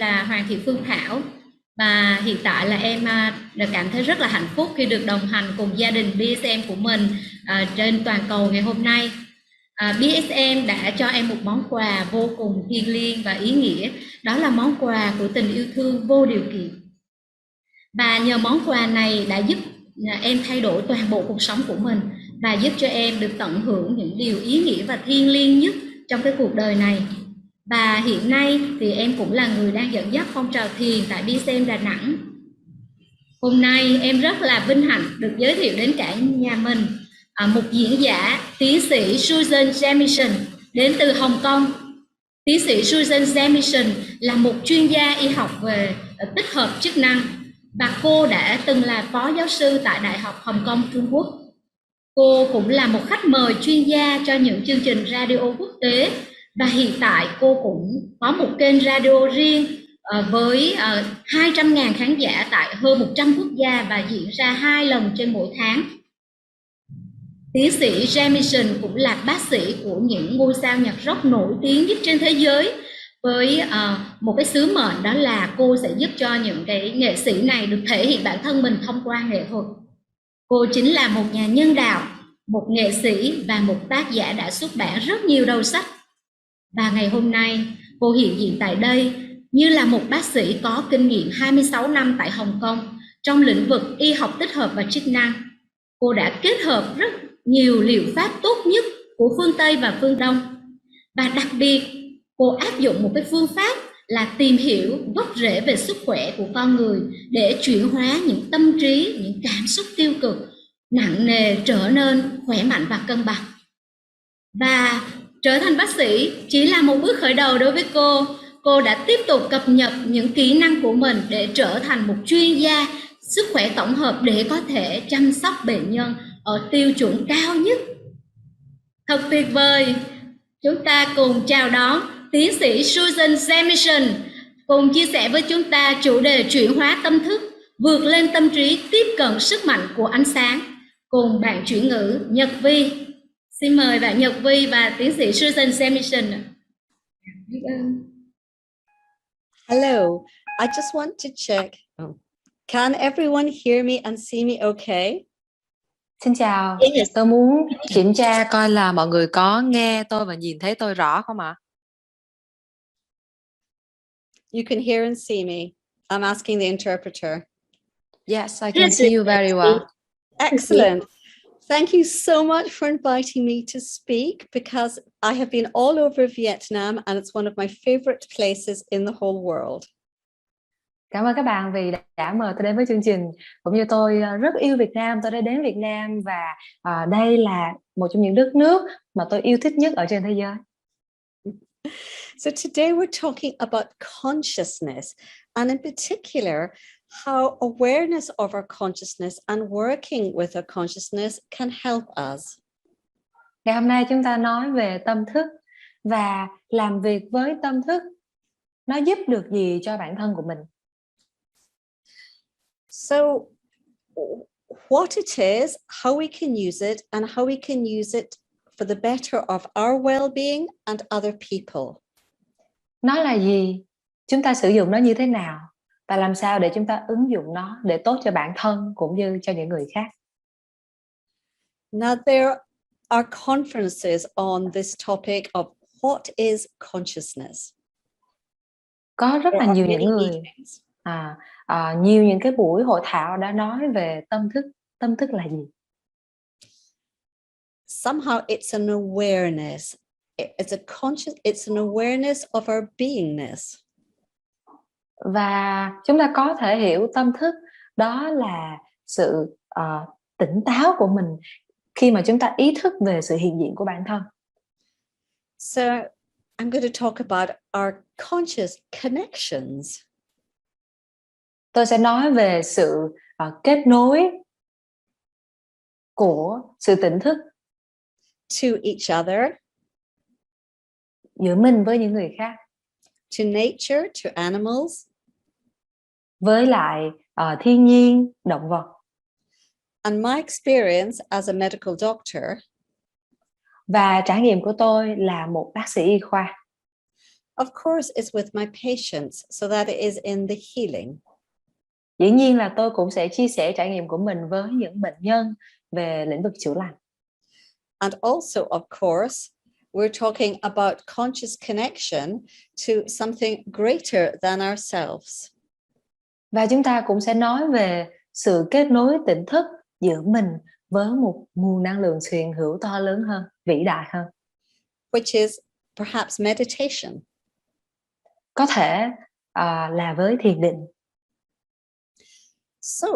là Hoàng Thị Phương Thảo và hiện tại là em đã cảm thấy rất là hạnh phúc khi được đồng hành cùng gia đình BSM của mình trên toàn cầu ngày hôm nay. BSM đã cho em một món quà vô cùng thiêng liêng và ý nghĩa, đó là món quà của tình yêu thương vô điều kiện. Và nhờ món quà này đã giúp em thay đổi toàn bộ cuộc sống của mình và giúp cho em được tận hưởng những điều ý nghĩa và thiêng liêng nhất trong cái cuộc đời này. Và hiện nay thì em cũng là người đang dẫn dắt phong trào thiền tại BSM Đà Nẵng. Hôm nay em rất là vinh hạnh được giới thiệu đến cả nhà mình một diễn giả tiến sĩ Susan JAMIESON đến từ Hồng Kông. Tiến sĩ Susan JAMIESON là một chuyên gia y học về tích hợp chức năng và cô đã từng là phó giáo sư tại Đại học Hồng Kông, Trung Quốc. Cô cũng là một khách mời chuyên gia cho những chương trình radio quốc tế và hiện tại cô cũng có một kênh radio riêng với 200.000 khán giả tại hơn 100 quốc gia và diễn ra 2 lần trên mỗi tháng. Tiến sĩ JAMIESON cũng là bác sĩ của những ngôi sao nhạc rock nổi tiếng nhất trên thế giới với một cái sứ mệnh, đó là cô sẽ giúp cho những cái nghệ sĩ này được thể hiện bản thân mình thông qua nghệ thuật. Cô chính là một nhà nhân đạo, một nghệ sĩ và một tác giả đã xuất bản rất nhiều đầu sách. Và ngày hôm nay cô hiện diện tại đây như là một bác sĩ có kinh nghiệm 26 năm tại Hồng Kông trong lĩnh vực y học tích hợp và chức năng. Cô đã kết hợp rất nhiều liệu pháp tốt nhất của phương Tây và phương Đông. Và đặc biệt, cô áp dụng một cái phương pháp là tìm hiểu gốc rễ về sức khỏe của con người để chuyển hóa những tâm trí, những cảm xúc tiêu cực, nặng nề trở nên khỏe mạnh và cân bằng. Và trở thành bác sĩ chỉ là một bước khởi đầu đối với cô. Cô đã tiếp tục cập nhật những kỹ năng của mình để trở thành một chuyên gia sức khỏe tổng hợp để có thể chăm sóc bệnh nhân ở tiêu chuẩn cao nhất. Thật tuyệt vời! Chúng ta cùng chào đón tiến sĩ Susan JAMIESON cùng chia sẻ với chúng ta chủ đề chuyển hóa tâm thức, vượt lên tâm trí, tiếp cận sức mạnh của ánh sáng cùng bạn chuyển ngữ Nhật Vi. Xin mời bạn Nhật Vi và tiến sĩ Susan JAMIESON. Hello, I just want to check. Can everyone hear me and see me okay? Xin chào, tôi muốn kiểm tra coi là mọi người có nghe tôi và nhìn thấy tôi rõ không ạ? You can hear and see me. I'm asking the interpreter. Yes, I can see you very well. Excellent. Thank you so much for inviting me to speak because I have been all over Vietnam and it's one of my favorite places in the whole world. Cảm ơn các bạn vì đã mời tôi đến với chương trình. Cũng như tôi rất yêu Việt Nam, tôi đã đến Việt Nam và đây là một trong những đất nước mà tôi yêu thích nhất ở trên thế giới. So today we're talking about consciousness and in particular how awareness of our consciousness and working with our consciousness can help us. Ngày hôm nay chúng ta nói về tâm thức và làm việc với tâm thức. Nó giúp được gì cho bản thân của mình? So what it is, how we can use it, and how we can use it for the better of our well-being and other people. Nó là gì? Chúng ta sử dụng nó như thế nào? Và làm sao để chúng ta ứng dụng nó để tốt cho bản thân cũng như cho những người khác? Now there are conferences on this topic of what is consciousness. Có rất là nhiều những người nhiều những cái buổi hội thảo đã nói về tâm thức. Tâm thức là gì? Somehow it's an awareness. It's an awareness of our beingness. Và chúng ta có thể hiểu tâm thức đó là sự tỉnh táo của mình khi mà chúng ta ý thức về sự hiện diện của bản thân. So I'm going to talk about our conscious connections. Tôi sẽ nói về sự kết nối của sự tỉnh thức to each other, giữa mình với những người khác, to nature, to animals, với lại thiên nhiên, động vật. And my experience as a medical doctor, và trải nghiệm của tôi là một bác sĩ y khoa, Of course, it's with my patients, so that it is in the healing. Dĩ nhiên là tôi cũng sẽ chia sẻ trải nghiệm của mình với những bệnh nhân về lĩnh vực chữa lành. And also, of course, we're talking about conscious connection to something greater than ourselves. Và chúng ta cũng sẽ nói về sự kết nối tỉnh thức giữa mình với một nguồn năng lượng hiện hữu to lớn hơn, vĩ đại hơn. Which is perhaps meditation. Có thể là với thiền định. So,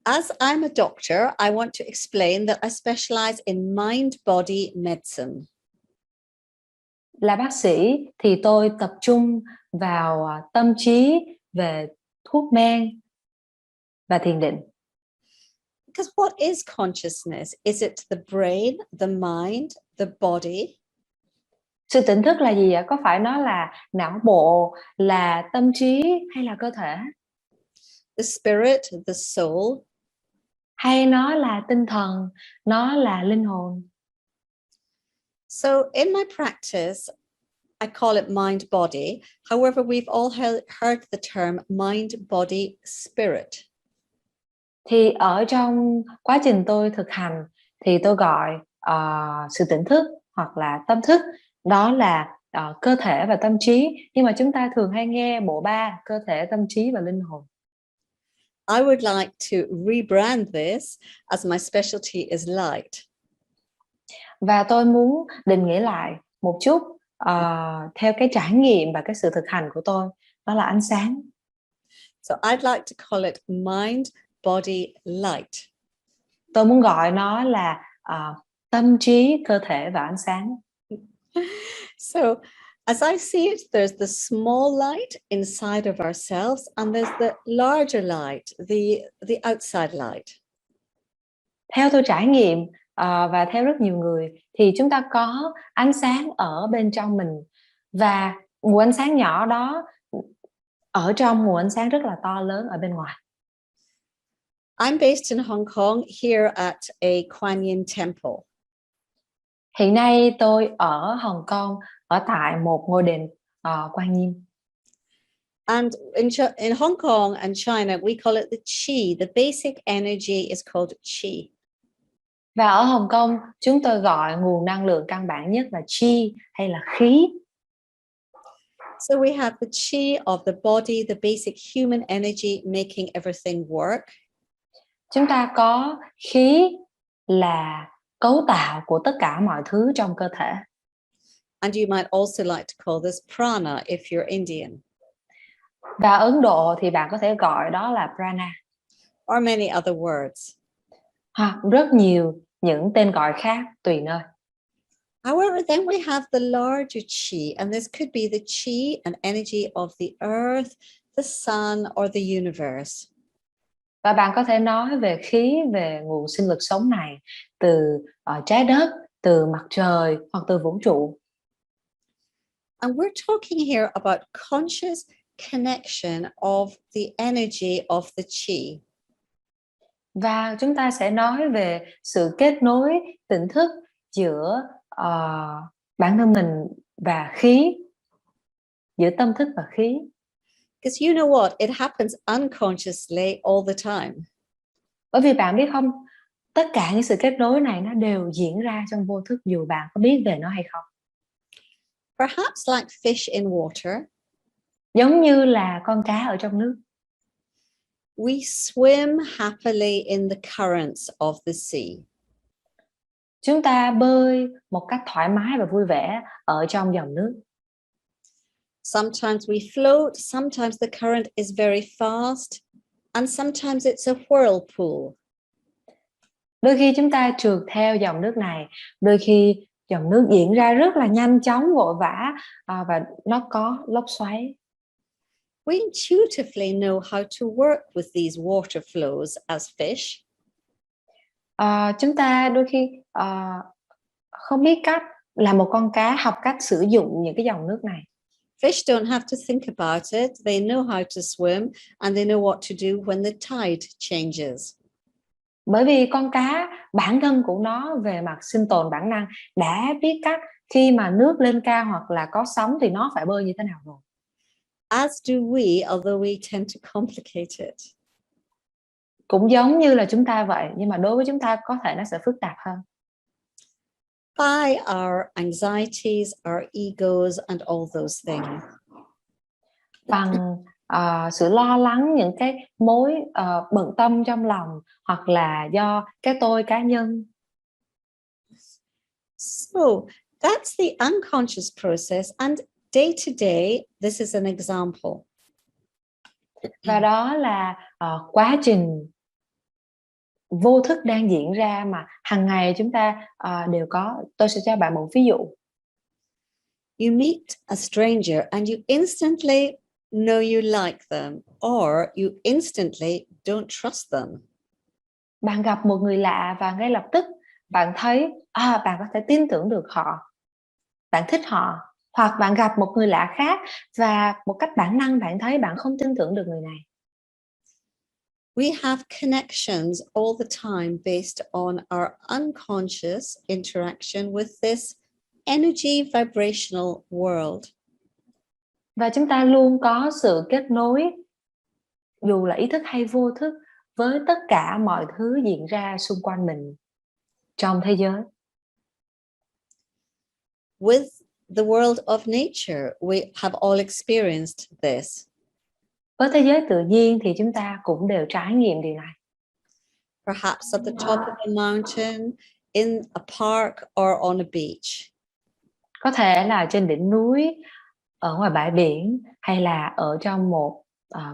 as I'm a doctor, I want to explain that I specialize in mind-body medicine. Là bác sĩ thì tôi tập trung vào tâm trí về thuốc men và thiền định. Because what is consciousness? Is it the brain, the mind, the body? Sự tỉnh thức là gì ạ? Có phải nó là não bộ, là tâm trí hay là cơ thể? The spirit, the soul? Hay nó là tinh thần, nó là linh hồn? So in my practice, I call it mind body. However, we've all heard the term mind body spirit. Thì ở trong quá trình tôi thực hành thì tôi gọi sự tỉnh thức hoặc là tâm thức đó là cơ thể và tâm trí, nhưng mà chúng ta thường hay nghe bộ ba cơ thể, tâm trí và linh hồn. I would like to rebrand this as my specialty is light. Và tôi muốn định nghĩa lại một chút theo cái trải nghiệm và cái sự thực hành của tôi, đó là ánh sáng. So I'd like to call it mind body light. Tôi muốn gọi nó là tâm trí, cơ thể và ánh sáng. So as I see it, there's the small light inside of ourselves, and there's the larger light, the outside light. Theo tôi trải nghiệm và theo rất nhiều người thì chúng ta có ánh sáng ở bên trong mình, và nguồn ánh sáng nhỏ đó ở trong nguồn ánh sáng rất là to lớn ở bên ngoài. I'm based in Hong Kong, here at a Kuan Yin temple. Hiện nay tôi ở Hồng Kông, ở tại một ngôi đền Quan Yin. And in Hong Kong and China, we call it the chi. The basic energy is called chi. Và ở Hồng Kông, chúng tôi gọi nguồn năng lượng căn bản nhất là chi hay là khí. So we have the chi of the body, the basic human energy making everything work. Chúng ta có khí là cấu tạo của tất cả mọi thứ trong cơ thể. And you might also like to call this prana if you're Indian. Và ở Ấn Độ thì bạn có thể gọi đó là prana. Or many other words. Rất nhiều những tên gọi khác tùy nơi. However, then we have the larger chi, and this could be the chi and energy of the earth, the sun, or the universe. Và bạn có thể nói về khí, về nguồn sinh lực sống này từ trái đất, từ mặt trời hoặc từ vũ trụ. And we're talking here about conscious connection of the energy of the chi. Và chúng ta sẽ nói về sự kết nối tỉnh thức giữa bản thân mình và khí, giữa tâm thức và khí. Because you know what? It happens unconsciously all the time. Bởi vì bạn biết không, tất cả những sự kết nối này nó đều diễn ra trong vô thức dù bạn có biết về nó hay không. Perhaps like fish in water. Giống như là con cá ở trong nước. We swim happily in the currents of the sea. Chúng ta bơi một cách thoải mái và vui vẻ ở trong dòng nước. Sometimes we float, sometimes the current is very fast, and sometimes it's a whirlpool. Đôi khi chúng ta trượt theo dòng nước này, đôi khi dòng nước diễn ra rất là nhanh chóng, vội vã và nó có lốc xoáy. We intuitively know how to work with these water flows as fish. Chúng ta đôi khi không biết cách, là một con cá học cách sử dụng những cái dòng nước này. Fish don't have to think about it. They know how to swim and they know what to do when the tide changes. Bởi vì con cá bản thân của nó về mặt sinh tồn bản năng đã biết cách khi mà nước lên cao hoặc là có sóng thì nó phải bơi như thế nào rồi. As do we, although we tend to complicate it. Cũng giống như là chúng ta vậy, nhưng mà đối với chúng ta có thể nó sẽ phức tạp hơn. By our anxieties, our egos, and all those things. Bằng sự lo lắng, những cái mối bận tâm trong lòng, hoặc là do cái tôi cá nhân. So that's the unconscious process, and day to day, this is an example. Và đó là quá trình vô thức đang diễn ra mà hàng ngày chúng ta đều có. Tôi sẽ cho bạn một ví dụ. You meet a stranger and you instantly know you like them, or you instantly don't trust them. Bạn gặp một người lạ và ngay lập tức bạn thấy bạn có thể tin tưởng được họ, bạn thích họ. Hoặc bạn gặp một người lạ khác và một cách bản năng bạn thấy bạn không tin tưởng được người này. We have connections all the time based on our unconscious interaction with this energy vibrational world. Và chúng ta luôn có sự kết nối, dù là ý thức hay vô thức, với tất cả mọi thứ diễn ra xung quanh mình trong thế giới. With the world of nature, we have all experienced this. Với thế giới tự nhiên thì chúng ta cũng đều trải nghiệm điều này. Perhaps at the top of a mountain, in a park, or on a beach. Có thể là trên đỉnh núi, ở ngoài bãi biển, hay là ở trong một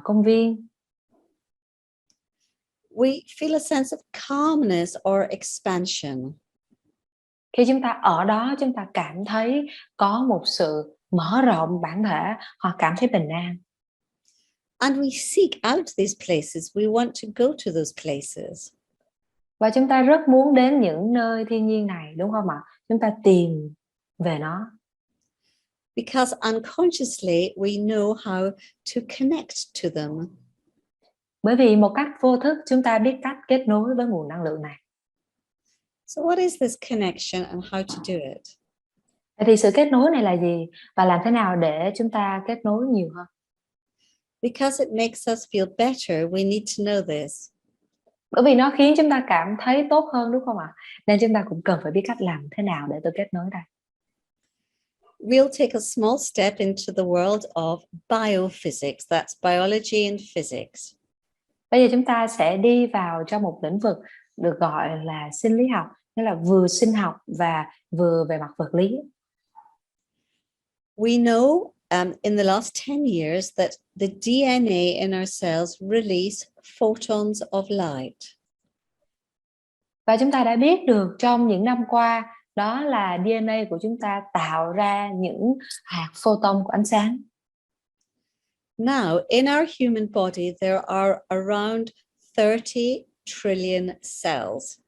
công viên. We feel a sense of calmness or expansion. Khi chúng ta ở đó, chúng ta cảm thấy có một sự mở rộng bản thể, hoặc cảm thấy bình an. And we seek out these places. We want to go to those places. Và chúng ta rất muốn đến những nơi thiên nhiên này, đúng không ạ? Chúng ta tìm về nó. Because unconsciously we know how to connect to them. Bởi vì một cách vô thức chúng ta biết cách kết nối với nguồn năng lượng này. So what is this connection and how to do it? Vậy thì sự kết nối này là gì? Và làm thế nào để chúng ta kết nối nhiều hơn? Because it makes us feel better, we need to know this. Bởi vì nó khiến chúng ta cảm thấy tốt hơn, đúng không ạ? Nên chúng ta cũng cần phải biết cách làm thế nào để tôi kết nối đây. We'll take a small step into the world of biophysics. That's biology and physics. Bây giờ chúng ta sẽ đi vào trong một lĩnh vực được gọi là sinh lý học, nghĩa là vừa sinh học và vừa về mặt vật lý. We know in the last 10 years that the DNA in our cells release photons of light. Và chúng ta đã biết được trong những năm qua đó là DNA của chúng ta tạo ra những hạt photon của ánh sáng. Now, in our human body, there are around 30 trillion cells.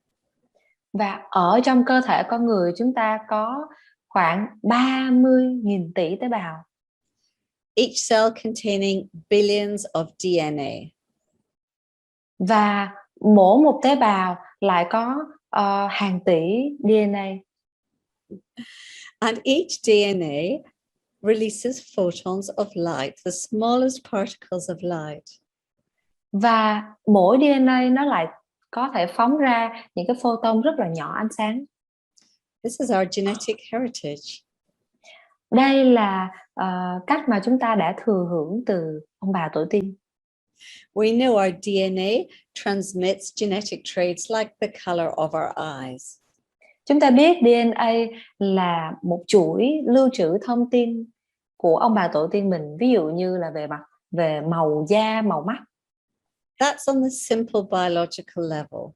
Và ở trong cơ thể con người chúng ta có khoảng 30.000 tỷ tế bào. Each cell containing billions of DNA. Và mỗi một tế bào lại có hàng tỷ DNA. And each DNA releases photons of light, the smallest particles of light. Và mỗi DNA nó lại có thể phóng ra những cái photon rất là nhỏ ánh sáng. This is our genetic heritage. Đây là cách mà chúng ta đã thừa hưởng từ ông bà tổ tiên. We know our DNA transmits genetic traits like the color of our eyes. Chúng ta biết DNA là một chuỗi lưu trữ thông tin của ông bà tổ tiên mình, ví dụ như là về màu da, màu mắt. That's on the simple biological level.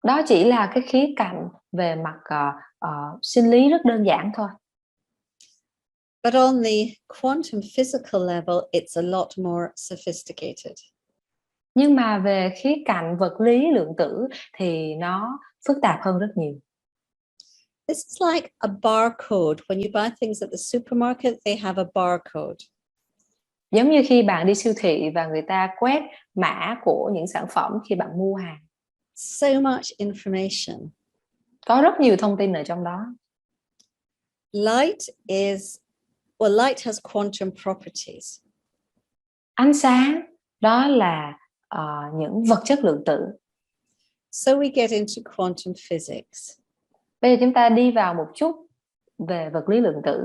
Đó chỉ là cái khía cạnh về mặt sinh lý rất đơn giản thôi. But on the quantum physical level, it's a lot more sophisticated. Nhưng mà về khía cạnh vật lý lượng tử thì nó phức tạp hơn rất nhiều. This is like a barcode. When you buy things at the supermarket, they have a barcode. Giống như khi bạn đi siêu thị và người ta quét mã của những sản phẩm khi bạn mua hàng. So much information. Có rất nhiều thông tin ở trong đó. Light has quantum properties. Ánh sáng đó là những vật chất lượng tử. So we get into quantum physics. Bây giờ chúng ta đi vào một chút về vật lý lượng tử.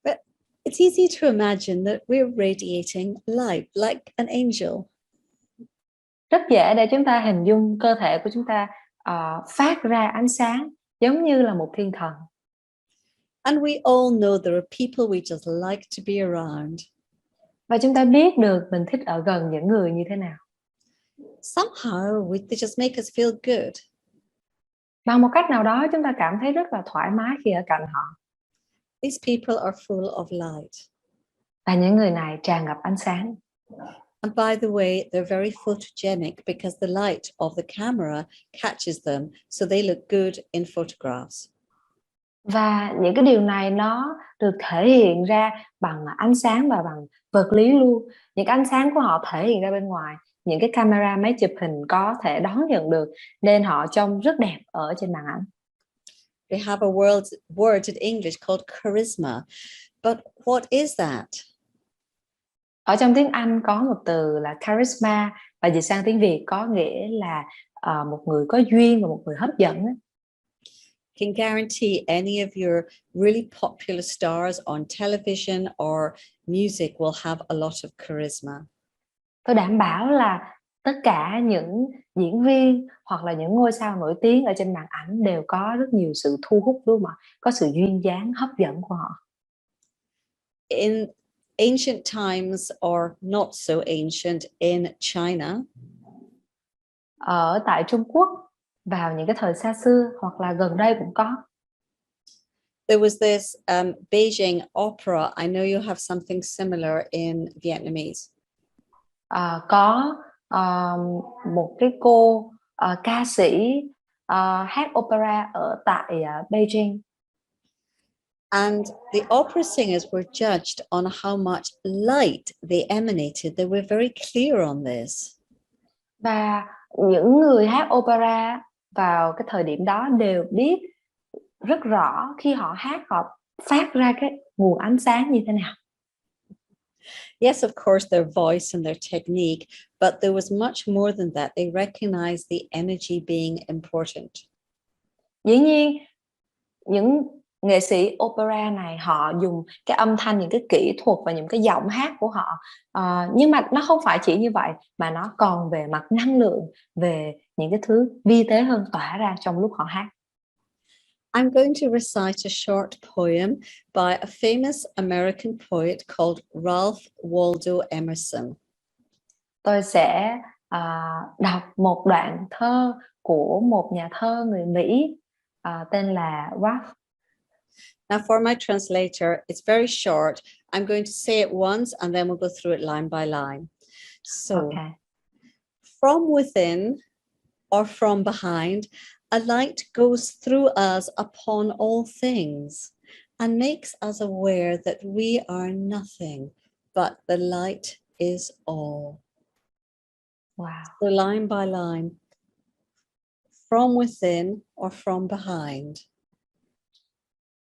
But it's easy to imagine that we're radiating light like an angel. Rất dễ để chúng ta hình dung cơ thể của chúng ta phát ra ánh sáng giống như là một thiên thần. And we all know there are people we just like to be around. Và chúng ta biết được mình thích ở gần những người như thế nào. Somehow they just make us feel good. Bằng một cách nào đó chúng ta cảm thấy rất là thoải mái khi ở cạnh họ. These people are full of light. Và những người này tràn ngập ánh sáng. And by the way, they're very photogenic because the light of the camera catches them, so they look good in photographs. Và những cái điều này nó được thể hiện ra bằng ánh sáng và bằng vật lý luôn. Những ánh sáng của họ thể hiện ra bên ngoài, những cái camera máy chụp hình có thể đón nhận được, nên họ trông rất đẹp ở trên màn ảnh. They have a word in English called charisma, but what is that? Ở trong tiếng Anh có một từ là charisma, và dịch sang tiếng Việt có nghĩa là một người có duyên và một người hấp dẫn. Can guarantee any of your really popular stars on television or music will have a lot of charisma. Tôi đảm bảo là tất cả những diễn viên hoặc là những ngôi sao nổi tiếng ở trên màn ảnh đều có rất nhiều sự thu hút, đúng không ạ? Có sự duyên dáng hấp dẫn của họ. In ancient times or not so ancient in China, ở tại Trung Quốc vào những cái thời xa xưa hoặc là gần đây cũng có. There was this Beijing opera. I know you have something similar in Vietnamese. Có một cái cô ca sĩ hát opera ở tại Beijing. And the opera singers were judged on how much light they emanated. They were very clear on this. Và những người hát opera vào cái thời điểm đó đều biết rất rõ khi họ hát họ phát ra cái nguồn ánh sáng như thế nào. Yes, of course, their voice and their technique, but there was much more than that. They recognized the energy being important. Dĩ nhiên, những nghệ sĩ opera này họ dùng cái âm thanh, những cái kỹ thuật và những cái giọng hát của họ. Nhưng mà nó không phải chỉ như vậy, mà nó còn về mặt năng lượng, về những cái thứ vi tế hơn tỏa ra trong lúc họ hát. I'm going to recite a short poem by a famous American poet called Ralph Waldo Emerson. Tôi sẽ đọc một đoạn thơ của một nhà thơ người Mỹ tên là Ralph. Now for my translator, it's very short. I'm going to say it once and then we'll go through it line by line. So, Okay. From within or from behind, a light goes through us upon all things and makes us aware that we are nothing, but the light is all. Wow. So line by line, from within or from behind.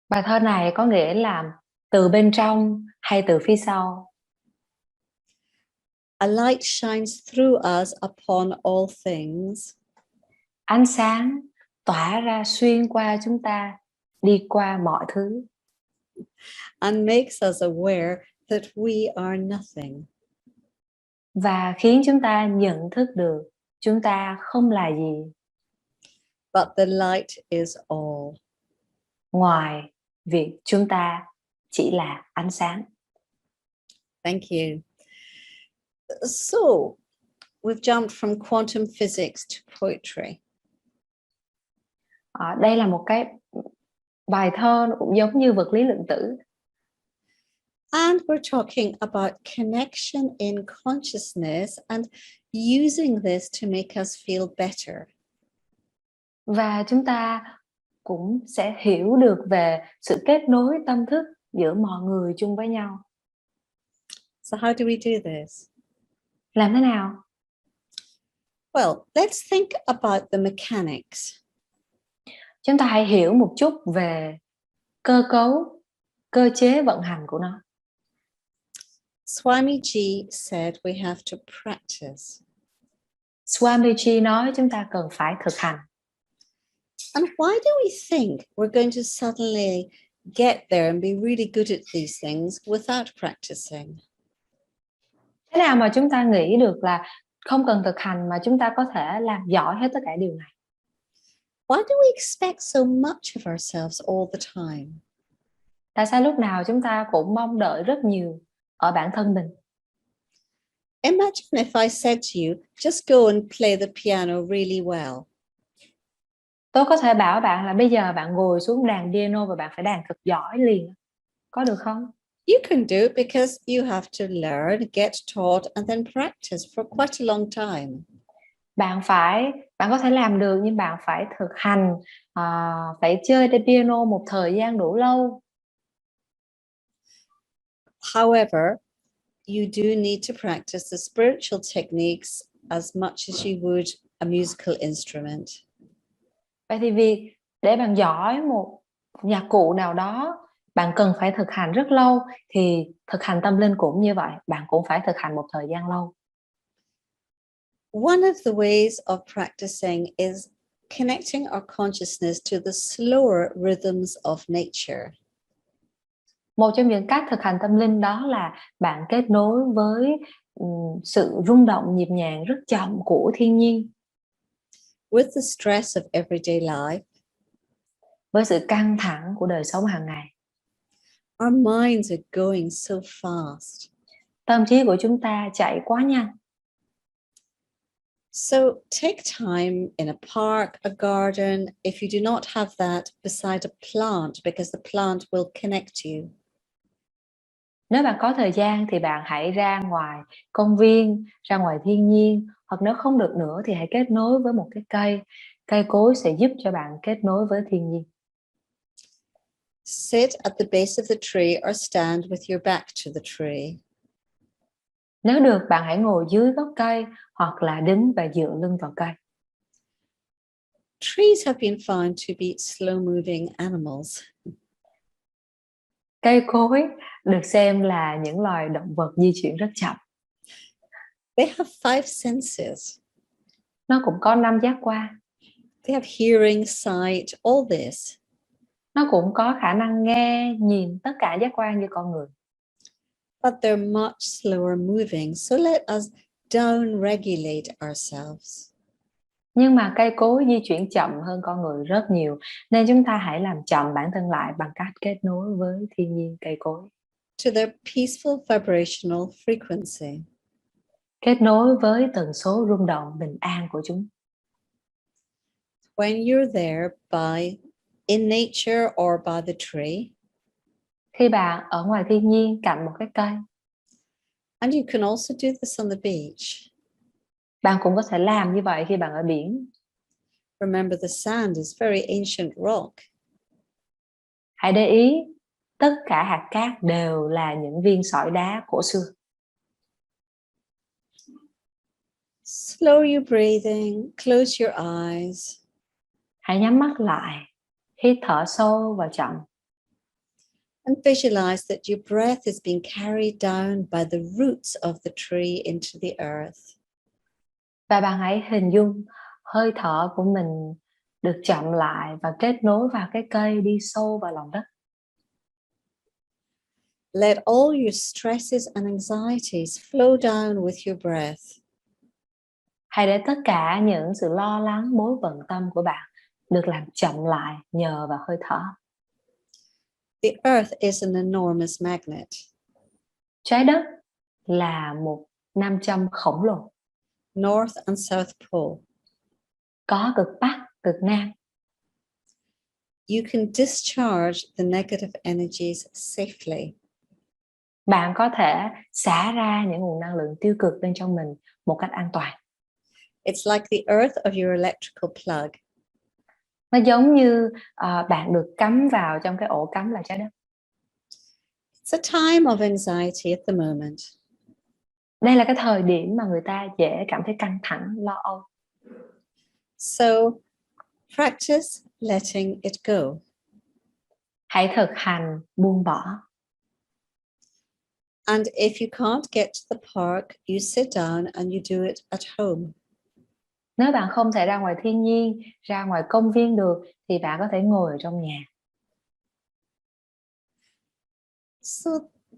Bài thơ này có nghĩa là từ bên trong hay từ phía sau. A light shines through us upon all things. Ánh sáng tỏa ra xuyên qua chúng ta, đi qua mọi thứ. And makes us aware that we are nothing. Và khiến chúng ta nhận thức được chúng ta không là gì. But the light is all. Ngoài việc chúng ta chỉ là ánh sáng. Thank you. So, we've jumped from quantum physics to poetry. Đây là một cái bài thơ cũng giống như vật lý lượng tử. And we're talking about connection in consciousness and using this to make us feel better. Và chúng ta cũng sẽ hiểu được về sự kết nối tâm thức giữa mọi người chung với nhau. So how do we do this? Làm thế nào? Well, let's think about the mechanics. Chúng ta hãy hiểu một chút về cơ cấu, cơ chế vận hành của nó. Swamiji said we have to practice. Swamiji nói chúng ta cần phải thực hành. And why do we think we're going to suddenly get there and be really good at these things without practicing? Thế nào mà chúng ta nghĩ được là không cần thực hành mà chúng ta có thể làm giỏi hết tất cả điều này? Why do we expect so much of ourselves all the time? Tại sao lúc nào chúng ta cũng mong đợi rất nhiều ở bản thân mình? Imagine if I said to you, just go and play the piano really well. Tôi có thể bảo bạn là bây giờ bạn ngồi xuống đàn piano và bạn phải đàn thật giỏi liền. Có được không? You can do it because you have to learn, get taught, and then practice for quite a long time. Bạn có thể làm được, nhưng bạn phải thực hành, phải chơi piano một thời gian đủ lâu. However, you do need to practice the spiritual techniques as much as you would a musical instrument. Vậy thì để bạn giỏi một nhạc cụ nào đó, bạn cần phải thực hành rất lâu, thì thực hành tâm linh cũng như vậy, bạn cũng phải thực hành một thời gian lâu. One of the ways of practicing is connecting our consciousness to the slower rhythms of nature. Một trong những cách thực hành tâm linh đó là bạn kết nối với sự rung động nhịp nhàng rất chậm của thiên nhiên. With the stress of everyday life, với sự căng thẳng của đời sống hàng ngày, our minds are going so fast. tâm trí của chúng ta chạy quá nhanh. So take time in a park, a garden, if you do not have that, beside a plant, because the plant will connect you. Nếu bạn có thời gian thì bạn hãy ra ngoài công viên, ra ngoài thiên nhiên, hoặc nếu không được nữa thì hãy kết nối với một cái cây. Cây cối sẽ giúp cho bạn kết nối với thiên nhiên. Sit at the base of the tree or stand with your back to the tree. Nếu được, bạn hãy ngồi dưới gốc cây hoặc là đứng và dựa lưng vào cây. Trees have been found to be slow-moving animals. Cây cối được xem là những loài động vật di chuyển rất chậm. They have 5 senses. Nó cũng có 5 giác quan. They have hearing, sight, all this. Nó cũng có khả năng nghe, nhìn, tất cả giác quan như con người. But they're much slower moving, so let us down-regulate ourselves. Nhưng mà cây cối di chuyển chậm hơn con người rất nhiều, nên chúng ta hãy làm chậm bản thân lại bằng cách kết nối với thiên nhiên cây cối. To their peaceful vibrational frequency. Kết nối với tần số rung động bình an của chúng. When you're there in nature or by the tree, khi bạn ở ngoài thiên nhiên cạnh một cái cây, and you can also do this on the beach. Bạn cũng có thể làm như vậy khi bạn ở biển. Remember, the sand is very ancient rock. Hãy để ý, tất cả hạt cát đều là những viên sỏi đá cổ xưa. Slow your breathing, close your eyes. Hãy nhắm mắt lại, hít thở sâu và chậm. And visualize that your breath is being carried down by the roots of the tree into the earth. Và bạn hãy hình dung hơi thở của mình được chậm lại và kết nối vào cái cây đi sâu vào lòng đất. Let all your stresses and anxieties flow down with your breath. Hãy để tất cả những sự lo lắng, mối bận tâm của bạn được làm chậm lại nhờ vào hơi thở. The earth is an enormous magnet. Trái đất là một nam châm khổng lồ. North and South Pole. Có cực Bắc, cực Nam. You can discharge the negative energies safely. Bạn có thể xả ra những nguồn năng lượng tiêu cực bên trong mình một cách an toàn. It's like the earth of your electrical plug. Nó giống như bạn được cắm vào trong cái ổ cắm là trái đất. It's a time of anxiety at the moment. Đây là cái thời điểm mà người ta dễ cảm thấy căng thẳng, lo âu. So, practice letting it go. hãy thực hành buông bỏ. And if you can't get to the park, you sit down and you do it at home. Nếu bạn không thể ra ngoài thiên nhiên, ra ngoài công viên được, thì bạn có thể ngồi ở trong nhà. So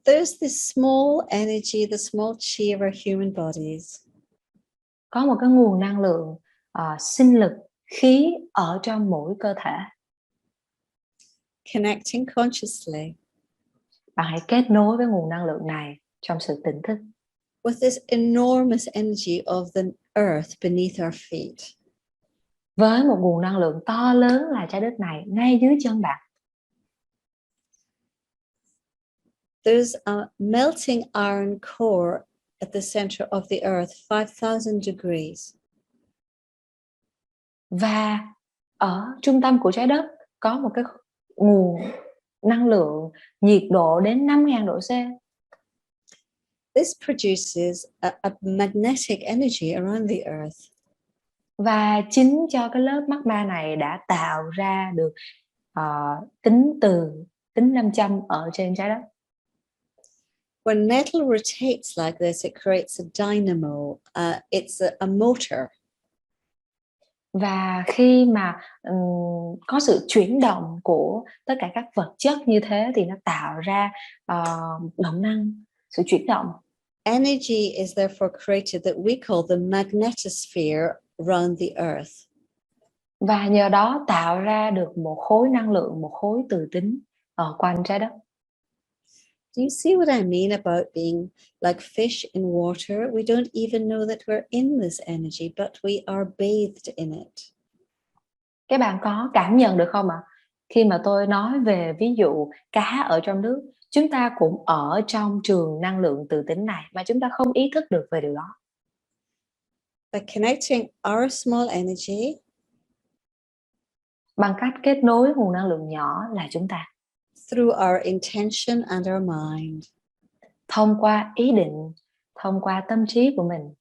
there's this small energy, the small chi of our human bodies. Có một cái nguồn năng lượng, sinh lực, khí ở trong mỗi cơ thể. Connecting consciously Bạn hãy kết nối với nguồn năng lượng này trong sự tỉnh thức. with this enormous energy of the earth beneath our feet. Với một nguồn năng lượng to lớn là trái đất này ngay dưới chân bạn. There's a melting iron core at the center of the earth, 5,000 degrees. Và ở trung tâm của trái đất có một cái nguồn năng lượng nhiệt độ đến 5.000 độ C. This produces a magnetic energy around the earth. Và chính cho cái lớp magma này đã tạo ra được tính nam châm ở trên trái đất. When metal rotates like this, it creates a dynamo. It's a motor. Và khi mà có sự chuyển động của tất cả các vật chất như thế thì nó tạo ra động năng, sự chuyển động. Energy is therefore created that we call the magnetosphere around the earth. Và nhờ đó tạo ra được một khối năng lượng, một khối từ tính ở quanh trái đất. Do you see what I mean about being like fish in water? We don't even know that we're in this energy, but we are bathed in it. Các bạn có cảm nhận được không ạ? Khi mà tôi nói về ví dụ cá ở trong nước, chúng ta cũng ở trong trường năng lượng từ tính này mà chúng ta không ý thức được về điều đó. By connecting our small energy bằng cách kết nối nguồn năng lượng nhỏ là chúng ta, through our intention and our mind, thông qua ý định, thông qua tâm trí của mình,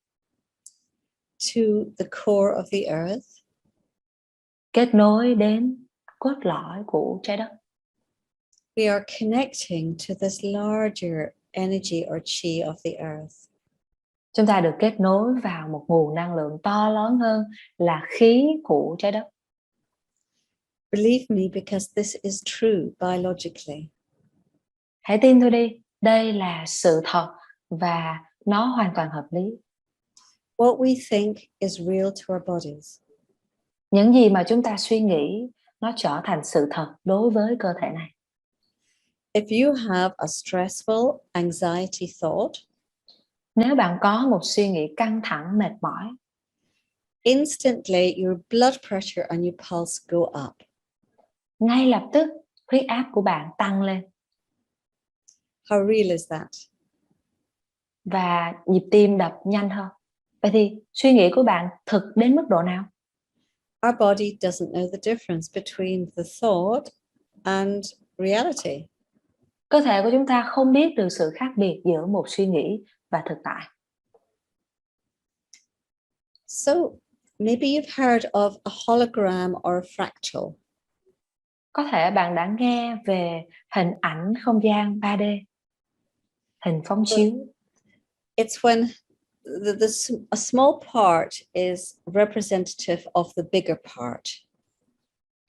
to the core of the earth, kết nối đến cốt lõi của trái đất. we are connecting to this larger energy or chi of the earth. Chúng ta được kết nối vào một nguồn năng lượng to lớn hơn là khí của trái đất. Believe me, because this is true biologically. Hãy tin tôi đi, đây là sự thật và nó hoàn toàn hợp lý. What we think is real to our bodies. Những gì mà chúng ta suy nghĩ nó trở thành sự thật đối với cơ thể này. If you have a stressful anxiety thought, Nếu bạn có một suy nghĩ căng thẳng, mệt mỏi, instantly your blood pressure and your pulse go up. ngay lập tức huyết áp của bạn tăng lên. How real is that? Và nhịp tim đập nhanh hơn. Vậy thì suy nghĩ của bạn thực đến mức độ nào? Our body doesn't know the difference between the thought and reality. Cơ thể của chúng ta không biết được sự khác biệt giữa một suy nghĩ và thực tại. So maybe you've heard of a hologram or a fractal. Có thể bạn đã nghe về hình ảnh không gian 3D, hình phóng chiếu. It's when a small part is representative of the bigger part.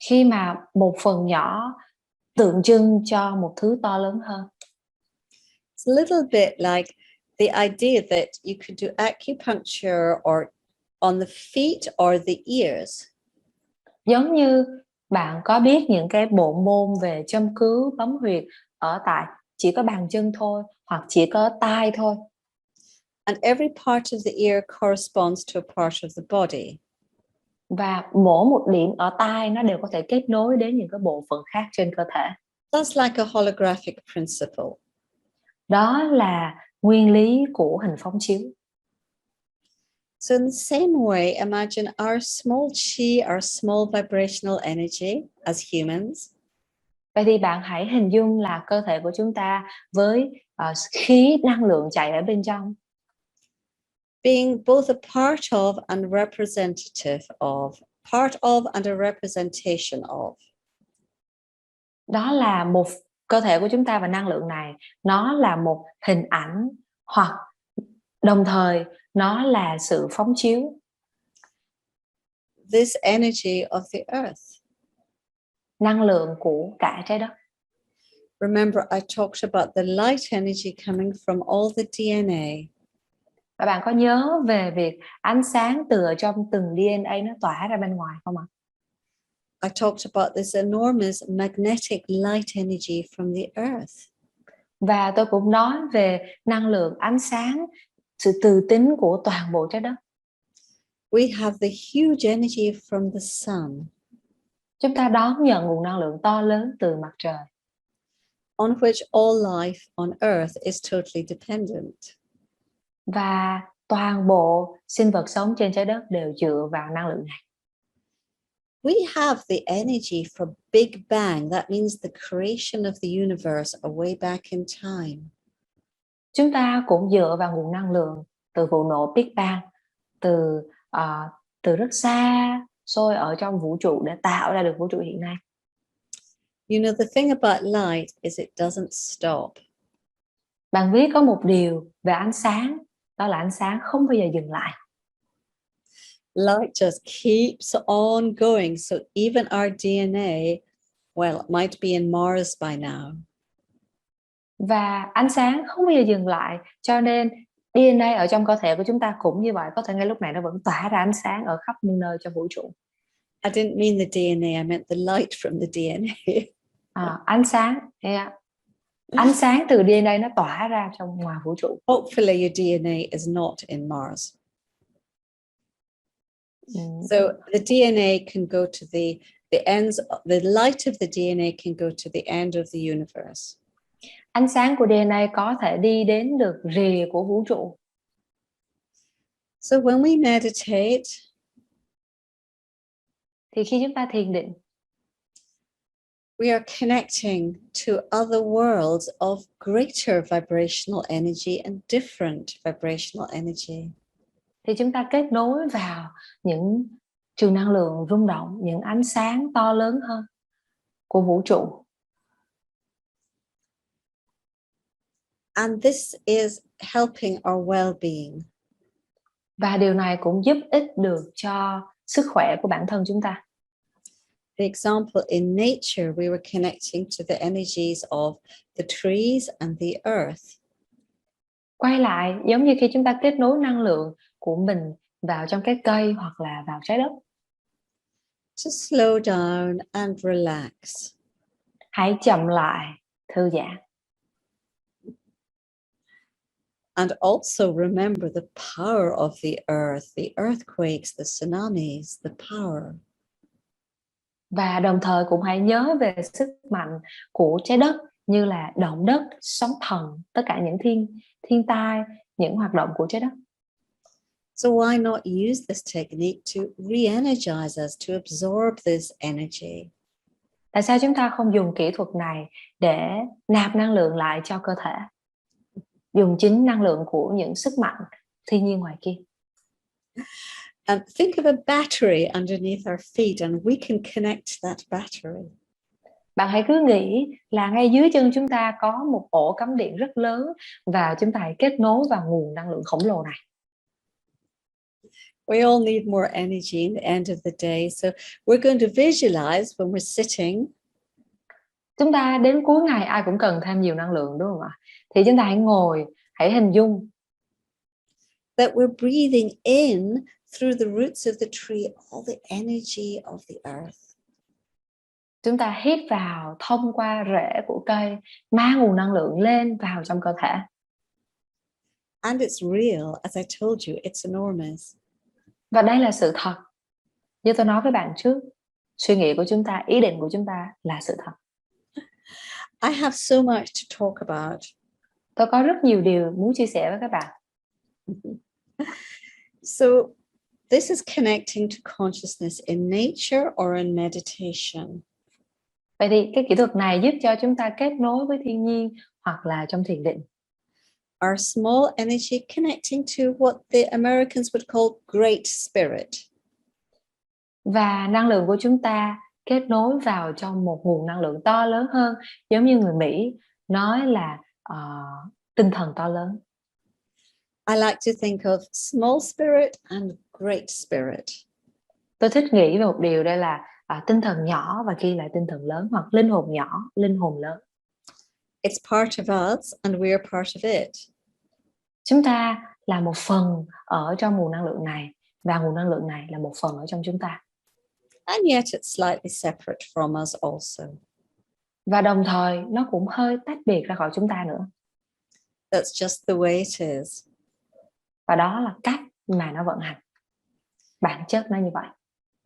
Khi mà một phần nhỏ tượng trưng cho một thứ to lớn hơn. It's a little bit like the idea that you could do acupuncture or on the feet or the ears. Giống như bạn có biết những cái bộ môn về châm cứu, bấm huyệt ở tại chỉ có bàn chân thôi hoặc chỉ có tai thôi. And every part of the ear corresponds to a part of the body. Và mỗi một điểm ở tai nó đều có thể kết nối đến những cái bộ phận khác trên cơ thể. That's like a holographic principle. Đó là nguyên lý của hình phóng chiếu. So in the same way, imagine our small chi, our small vibrational energy as humans. Vậy thì bạn hãy hình dung là cơ thể của chúng ta với khí năng lượng chạy ở bên trong. Being both a part of and representative of, part of and a representation of. Đó là một cơ thể của chúng ta và năng lượng này, nó là một hình ảnh hoặc đồng thời nó là sự phóng chiếu. This energy of the earth. Năng lượng của cả trái đất. Remember, I talked about the light energy coming from all the DNA. Và bạn có nhớ về việc ánh sáng từ ở trong từng DNA nó tỏa ra bên ngoài không ạ? I talked about this enormous magnetic light energy from the earth. Và tôi cũng nói về năng lượng ánh sáng, sự từ tính của toàn bộ trái đất. We have the huge energy from the sun, Chúng ta đón nhận nguồn năng lượng to lớn từ mặt trời, on which all life on earth is totally dependent. và toàn bộ sinh vật sống trên trái đất đều dựa vào năng lượng này. We have the energy from Big Bang. That means the creation of the universe way back in time. Chúng ta cũng dựa vào nguồn năng lượng từ vụ nổ Big Bang, từ rất xa xôi ở trong vũ trụ để tạo ra được vũ trụ hiện nay. You know, the thing about light is it doesn't stop. Bạn biết có một điều về ánh sáng, đó là ánh sáng không bao giờ dừng lại. Light just keeps on going. So even our DNA, well, it might be in Mars by now. Và ánh sáng không bao giờ dừng lại, cho nên DNA ở trong cơ thể của chúng ta cũng như vậy, có thể ngay lúc này nó vẫn tỏa ra ánh sáng ở khắp muôn nơi trong vũ trụ. I didn't mean the DNA, I meant the light from the DNA. Ánh sáng, ánh sáng từ DNA nó tỏa ra trong ngoài vũ trụ. Hopefully your DNA is not in Mars. So the DNA can go to the ends, the light of the DNA can go to the end of the universe. Ánh sáng của DNA có thể đi đến được rìa của vũ trụ. So when we meditate, thì khi chúng ta thiền định, we are connecting to other worlds of greater vibrational energy and different vibrational energy. thì chúng ta kết nối vào những trường năng lượng rung động, những ánh sáng to lớn hơn của vũ trụ. And this is helping our well-being. Và điều này cũng giúp ích được cho sức khỏe của bản thân chúng ta. For example, in nature, we were connecting to the energies of the trees and the earth. Quay lại, giống như khi chúng ta kết nối năng lượng của mình vào trong cái cây hoặc là vào trái đất. Just slow down and relax. Hãy chậm lại, thư giãn. And also remember the power of the earth, the earthquakes, the tsunamis, the power. Và đồng thời cũng hãy nhớ về sức mạnh của trái đất, như là động đất, sóng thần, tất cả những thiên tai, những hoạt động của trái đất. So why not use this technique to re-energize us, to absorb this energy? Tại sao chúng ta không dùng kỹ thuật này để nạp năng lượng lại cho cơ thể? Dùng chính năng lượng của những sức mạnh thiên nhiên ngoài kia. And think of a battery underneath our feet and we can connect that battery. Bạn hãy cứ nghĩ là ngay dưới chân chúng ta có một ổ cắm điện rất lớn và chúng ta hãy kết nối vào nguồn năng lượng khổng lồ này. We all need more energy in the end of the day. So we're going to visualize when we're sitting. Chúng ta đến cuối ngày ai cũng cần thêm nhiều năng lượng, đúng không ạ? Thì chúng ta hãy ngồi, hãy hình dung that we're breathing in through the roots of the tree all the energy of the earth. Chúng ta hít vào thông qua rễ của cây, mang nguồn năng lượng lên vào trong cơ thể. And it's real, as I told you, it's enormous. Và đây là sự thật. Như tôi nói với bạn trước, suy nghĩ của chúng ta, ý định của chúng ta là sự thật. I have so much to talk about. Tôi có rất nhiều điều muốn chia sẻ với các bạn. So this is connecting to consciousness in nature or in meditation. Vậy thì cái kỹ thuật này giúp cho chúng ta kết nối với thiên nhiên hoặc là trong thiền định. Our small energy connecting to what the Americans would call great spirit. Và năng lượng của chúng ta kết nối vào trong một nguồn năng lượng to lớn hơn, giống như người Mỹ nói là tinh thần to lớn. I like to think of small spirit and great spirit. Tôi thích nghĩ về một điều, đây là tinh thần nhỏ và ghi lại tinh thần lớn, hoặc linh hồn nhỏ, linh hồn lớn. It's part of us and we're part of it. Chúng ta là một phần ở trong nguồn năng lượng này, và nguồn năng lượng này là một phần ở trong chúng ta. And yet it's slightly separate from us also. Và đồng thời nó cũng hơi tách biệt ra khỏi chúng ta nữa. That's just the way it is. Và đó là cách mà nó vận hành. Bản chất nó như vậy.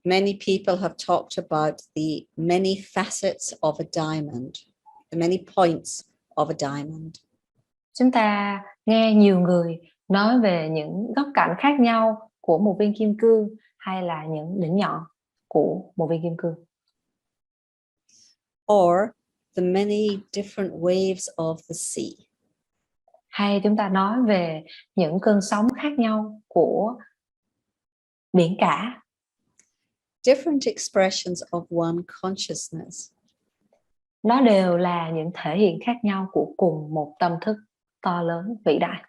Many people have talked about the many facets of a diamond, the many points of a diamond. Chúng ta nghe nhiều người nói về những góc cạnh khác nhau của một viên kim cương, hay là những đỉnh nhọn của một viên kim cương. Or the many different waves of the sea. Hay chúng ta nói về những cơn sóng khác nhau của biển cả. Different expressions of one consciousness. Nó đều là những thể hiện khác nhau của cùng một tâm thức to lớn, vĩ đại.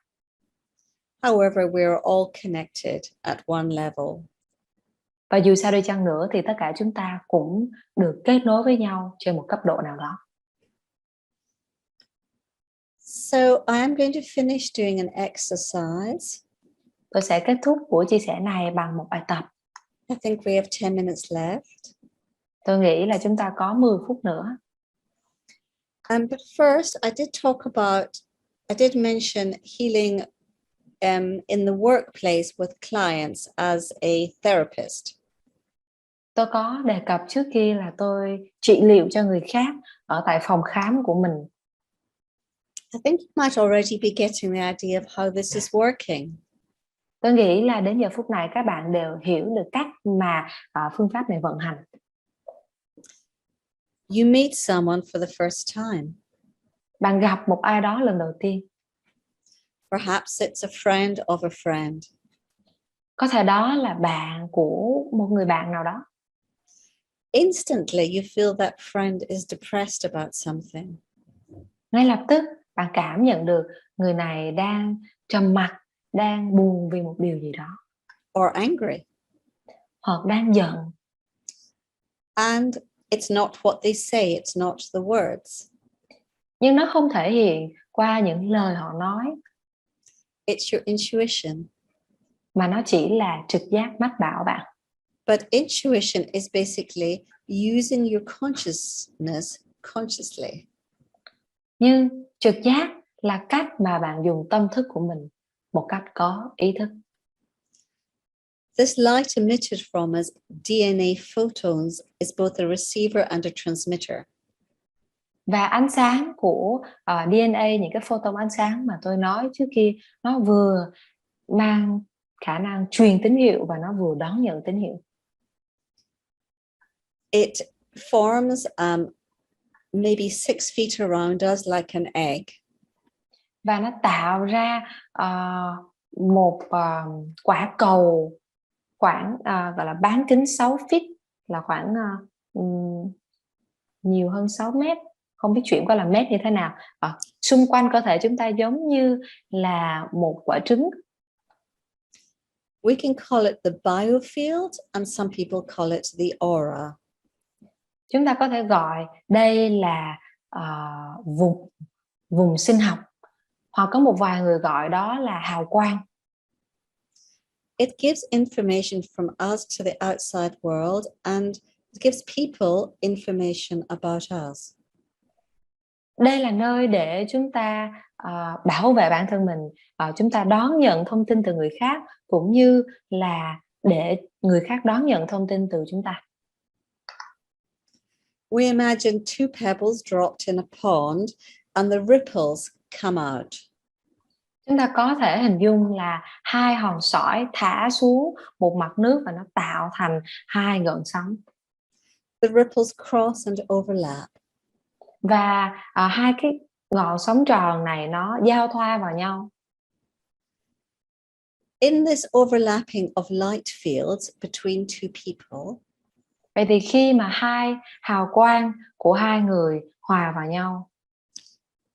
However, we are all connected at one level. Và dù sao đi chăng nữa thì tất cả chúng ta cũng được kết nối với nhau trên một cấp độ nào đó. So I am going to finish doing an exercise. Tôi sẽ kết thúc buổi chia sẻ này bằng một bài tập. I think we have 10 minutes left. Tôi nghĩ là chúng ta có 10 phút nữa. But first, I did mention healing in the workplace with clients as a therapist. Tôi có đề cập trước kia là tôi trị liệu cho người khác ở tại phòng khám của mình. I think you might already be getting the idea of how this is working. Tôi nghĩ là đến giờ phút này các bạn đều hiểu được cách mà phương pháp này vận hành. You meet someone for the first time. Bạn gặp một ai đó lần đầu tiên. Perhaps it's a friend of a friend. Có thể đó là bạn của một người bạn nào đó. Instantly, you feel that friend is depressed about something. Ngay lập tức, bạn cảm nhận được người này đang trầm mặc, đang buồn vì một điều gì đó. Or angry. Hoặc đang giận. And it's not what they say, it's not the words. Nhưng nó không thể hiện qua những lời họ nói. It's your intuition. Mà nó chỉ là trực giác mách bảo bạn. But intuition is basically using your consciousness consciously. Nhưng trực giác là cách mà bạn dùng tâm thức của mình một cách có ý thức. This light emitted from us DNA photons is both a receiver and a transmitter. Và ánh sáng của DNA, những cái photon ánh sáng mà tôi nói trước kia, nó vừa mang khả năng truyền tín hiệu và nó vừa đón nhận tín hiệu. It forms maybe 6 feet around us like an egg. Và nó tạo ra một quả cầu khoảng gọi là bán kính 6 feet, là khoảng nhiều hơn 6 mét. Không biết chuyển qua là mét như thế nào. Xung quanh cơ thể chúng ta giống như là một quả trứng. We can call it the biofield and some people call it the aura. Chúng ta có thể gọi đây là vùng sinh học, hoặc có một vài người gọi đó là hào quang. It gives information from us to the outside world and it gives people information about us. Đây là nơi để chúng ta bảo vệ bản thân mình, chúng ta đón nhận thông tin từ người khác, cũng như là để người khác đón nhận thông tin từ chúng ta. We imagine two pebbles dropped in a pond and the ripples come out. Chúng ta có thể hình dung là hai hòn sỏi thả xuống một mặt nước và nó tạo thành hai gợn sóng. The ripples cross and overlap. Và hai cái ngọn sóng tròn này nó giao thoa vào nhau. In this overlapping of light fields between two people, Vậy thì khi mà hai hào quang của hai người hòa vào nhau,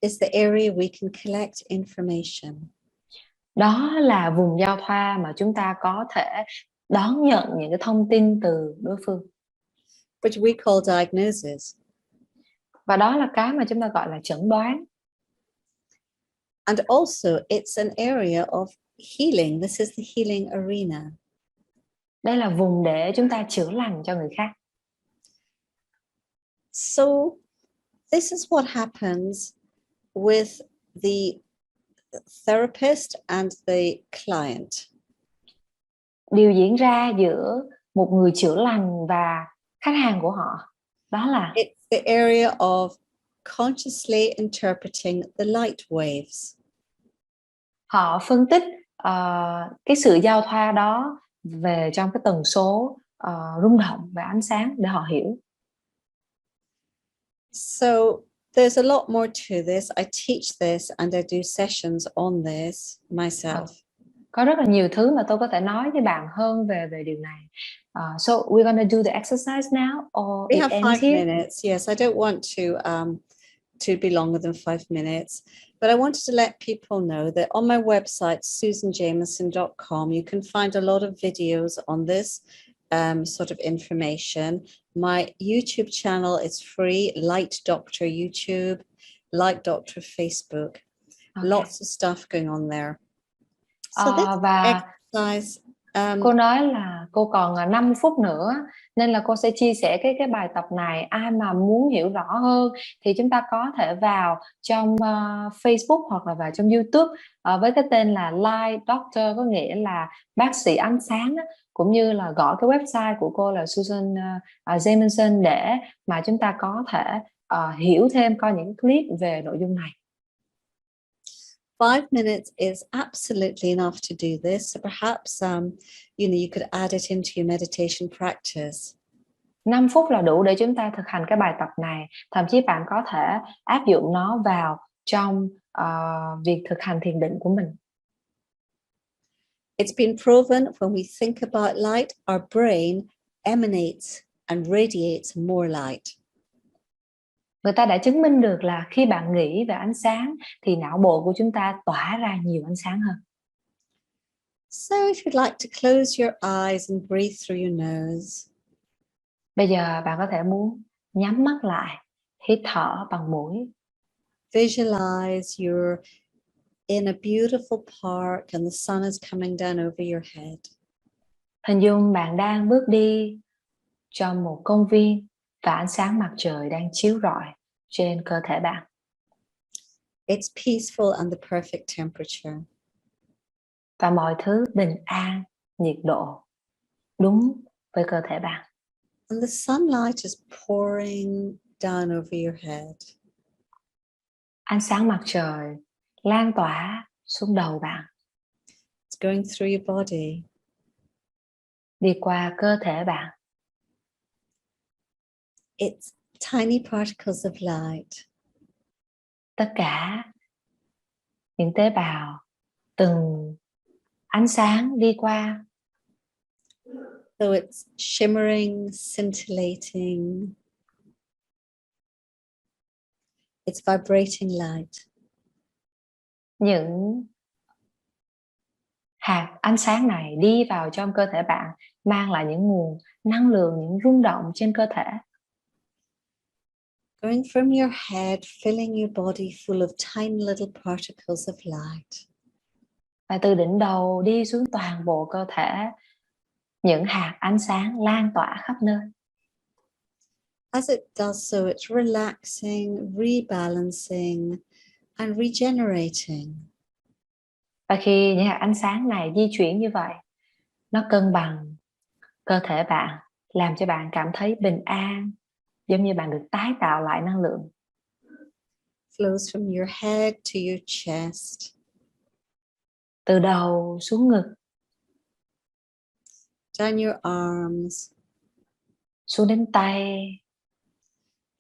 is the area we can collect information. đó là vùng giao thoa mà chúng ta có thể đón nhận những cái thông tin từ đối phương. Which we call diagnosis. Và đó là cái mà chúng ta gọi là chẩn đoán. And also it's an area of healing. This is the healing arena. Đây là vùng để chúng ta chữa lành cho người khác. So this is what happens with the therapist and the client. Điều diễn ra giữa một người chữa lành và khách hàng của họ, đó là It's the area of consciously interpreting the light waves. họ phân tích cái sự giao thoa đó về trong cái tần số rung động và ánh sáng để họ hiểu. So there's a lot more to this. I teach this and I do sessions on this myself. Có rất là nhiều thứ mà tôi có thể nói với bạn hơn về điều này. So we're gonna do the exercise now, or We it have ends 5 here. minutes. Yes, I don't want to be longer than 5 minutes, but I wanted to let people know that on my website, susanjamieson.com, you can find a lot of videos on this sort of information. My YouTube channel is free, Light Doctor YouTube, Light Doctor Facebook. Okay. Lots of stuff going on there. So this Và exercise, cô nói là cô còn 5 phút nữa nên là cô sẽ chia sẻ cái bài tập này. Ai mà muốn hiểu rõ hơn thì chúng ta có thể vào trong Facebook hoặc là vào trong YouTube với cái tên là Light Doctor, có nghĩa là bác sĩ ánh sáng, cũng như là gõ cái website của cô là Susan JAMIESON để mà chúng ta có thể hiểu thêm, coi những clip về nội dung này. 5 minutes is absolutely enough to do this. So perhaps you could add it into your meditation practice. 5 phút là đủ để chúng ta thực hành cái bài tập này. Thậm chí bạn có thể áp dụng nó vào trong việc thực hành thiền định của mình. It's been proven when we think about light, our brain emanates and radiates more light. Người ta đã chứng minh được là khi bạn nghĩ về ánh sáng thì não bộ của chúng ta tỏa ra nhiều ánh sáng hơn. So if you'd like to close your eyes and breathe through your nose. Bây giờ bạn có thể muốn nhắm mắt lại, hít thở bằng mũi. Visualize you're in a beautiful park and the sun is coming down over your head. Hình dung bạn đang bước đi trong một công viên và ánh sáng mặt trời đang chiếu rọi trên cơ thể bạn. It's peaceful and the perfect temperature. Và mọi thứ bình an, nhiệt độ đúng với cơ thể bạn. And the sunlight is pouring down over your head. Ánh sáng mặt trời lan tỏa xuống đầu bạn. It's going through your body. Đi qua cơ thể bạn. It's tiny particles of light. Tất cả những tế bào, từng ánh sáng đi qua. So it's shimmering, scintillating. It's vibrating light. Những hạt ánh sáng này đi vào trong cơ thể bạn, mang lại những nguồn năng lượng, những rung động trên cơ thể. Going from your head, filling your body full of tiny little particles of light. Và từ đỉnh đầu đi xuống toàn bộ cơ thể, những hạt ánh sáng lan tỏa khắp nơi. As it does so, it's relaxing, rebalancing, and regenerating. Và khi những hạt ánh sáng này di chuyển như vậy, nó cân bằng cơ thể bạn, làm cho bạn cảm thấy bình an, giống như bạn được tái tạo lại năng lượng. Flows from your head to your chest. Từ đầu xuống ngực. Down your arms. Xuống đến tay.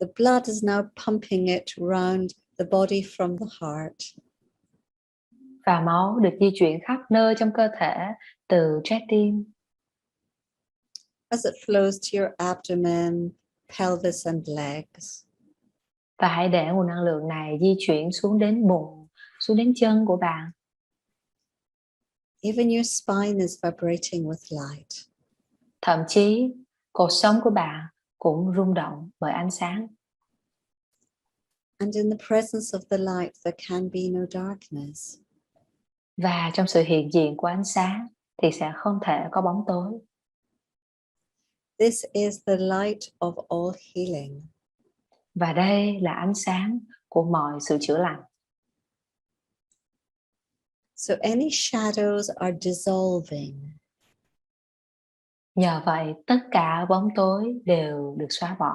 The blood is now pumping it around the body from the heart. Và máu được di chuyển khắp nơi trong cơ thể từ trái tim. as it flows to your abdomen, pelvis, and legs. Và hãy để nguồn năng lượng này di chuyển xuống đến bụng, xuống đến chân của bạn. Even your spine is vibrating with light. Thậm chí cột sống của bạn cũng rung động bởi ánh sáng. And in the presence of the light, there can be no darkness. Và trong sự hiện diện của ánh sáng thì sẽ không thể có bóng tối. This is the light of all healing. Và đây là ánh sáng của mọi sự chữa lành. So any shadows are dissolving. Nhờ vậy tất cả bóng tối đều được xóa bỏ.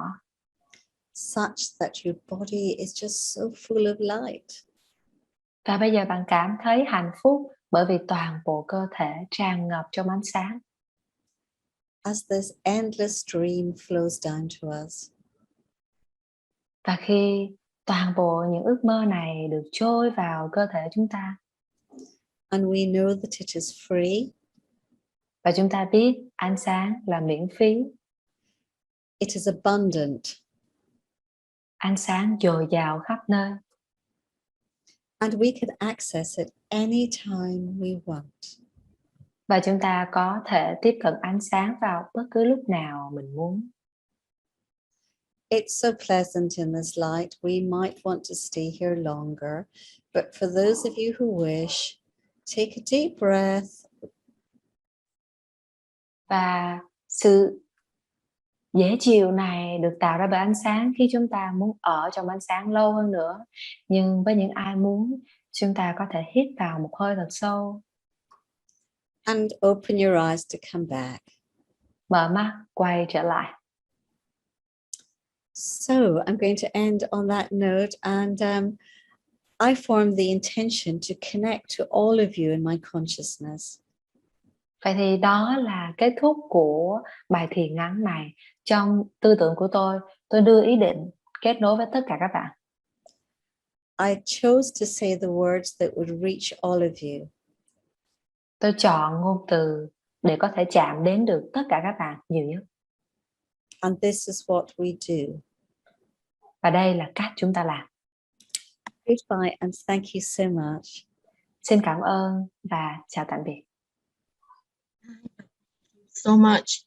Such that your body is just so full of light. Và bây giờ bạn cảm thấy hạnh phúc bởi vì toàn bộ cơ thể tràn ngập trong ánh sáng. As this endless dream flows down to us. Và khi toàn bộ những ước mơ này được trôi vào cơ thể chúng ta. And we know that it is free. Và chúng ta biết ánh sáng là miễn phí. It is abundant. Ánh sáng dồi dào khắp nơi. And we can access it anytime we want. Và chúng ta có thể tiếp cận ánh sáng vào bất cứ lúc nào mình muốn. It's so pleasant in this light. We might want to stay here longer. But for those of you who wish, take a deep breath. Và sự dễ chịu này được tạo ra bởi ánh sáng khi chúng ta muốn ở trong ánh sáng lâu hơn nữa. Nhưng với những ai muốn, chúng ta có thể hít vào một hơi thật sâu. And open your eyes to come back. Mở mắt, quay trở lại. So I'm going to end on that note. And I formed the intention to connect to all of you in my consciousness. Vậy thì đó là kết thúc của bài thiền ngắn này. Trong tư tưởng của tôi đưa ý định kết nối với tất cả các bạn. I chose to say the words that would reach all of you. Tôi chọn ngôn từ để có thể chạm đến được tất cả các bạn nhiều nhất. And this is what we do. Và đây là cách chúng ta làm. Goodbye and thank you so much. Xin cảm ơn và chào tạm biệt. So much.